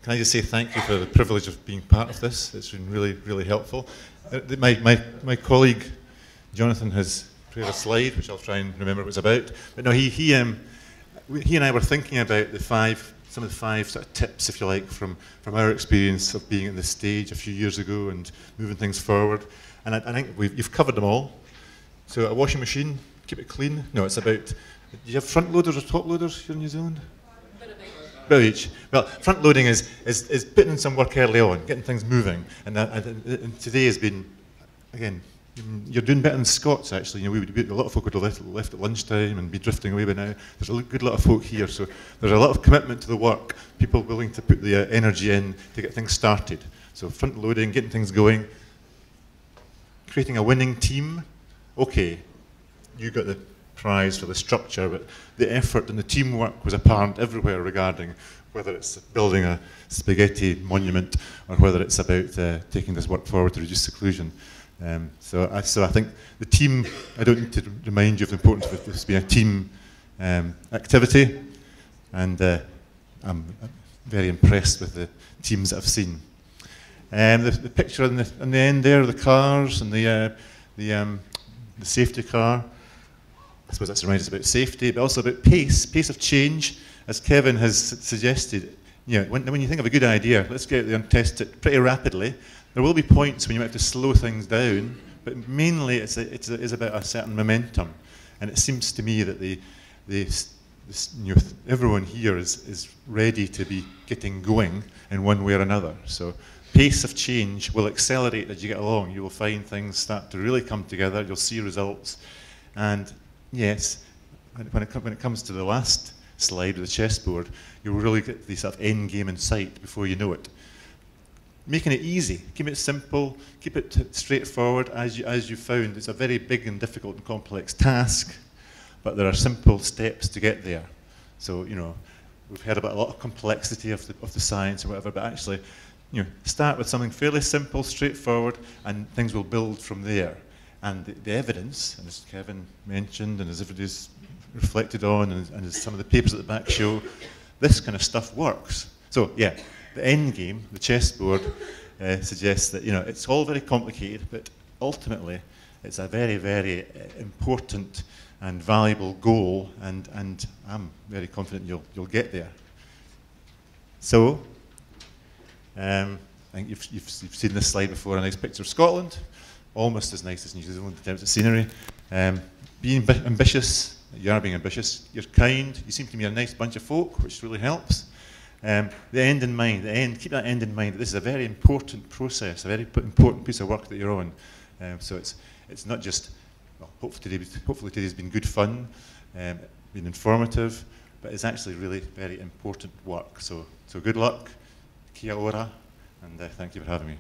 can I just say thank you for the privilege of being part of this. It's been really, really helpful. My colleague, Jonathan, has prepared a slide, which I'll try and remember what it was about. But no, he and I were thinking about some of the five sort of tips, if you like, from our experience of being at this stage a few years ago and moving things forward. And I think you've covered them all. So a washing machine, keep it clean. No, it's about, do you have front loaders or top loaders here in New Zealand? Bit of each. Well, front loading is putting in some work early on, getting things moving. And today has been, again, you're doing better than Scots, actually. You know, a lot of folk would have left at lunchtime and be drifting away by now. There's a good lot of folk here, so there's a lot of commitment to the work, people willing to put the energy in to get things started. So front loading, getting things going, creating a winning team. Okay, you got the prize for the structure, but the effort and the teamwork was apparent everywhere regarding whether it's building a spaghetti monument or whether it's about taking this work forward to reduce seclusion. So I think the team, I don't need to remind you of the importance of this being a team activity, and I'm very impressed with the teams that I've seen. The picture on the end there, the cars and the safety car, I suppose that's reminding us about safety, but also about pace of change, as Kevin has suggested. You know, when you think of a good idea, let's get out there and test it pretty rapidly. There will be points when you might have to slow things down, but mainly it's about a certain momentum. And it seems to me that everyone here is ready to be getting going in one way or another. So pace of change will accelerate as you get along. You will find things start to really come together. You'll see results. And yes, when it comes to the last slide with the chessboard, you'll really get the sort of end game in sight before you know it. Making it easy, keep it simple, keep it straightforward. As you found, it's a very big and difficult and complex task, but there are simple steps to get there. So, you know, we've heard about a lot of complexity of the science or whatever, but actually, you know, start with something fairly simple, straightforward, and things will build from there. And the evidence, and as Kevin mentioned, and as everybody's reflected on, and as some of the papers at the back show, this kind of stuff works. So, yeah, the end game, the chessboard, suggests that, you know, it's all very complicated, but ultimately, it's a very, very important and valuable goal, and I'm very confident you'll get there. So, I think you've seen this slide before, a nice picture of Scotland, almost as nice as New Zealand in terms of scenery. Being ambitious, you are being ambitious, you're kind, you seem to be a nice bunch of folk, which really helps. The end in mind, keep that end in mind. This is a very important process, a very important piece of work that you're on. So it's not just, well, hopefully today's been good fun, been informative, but it's actually really very important work. So good luck, kia ora, and thank you for having me.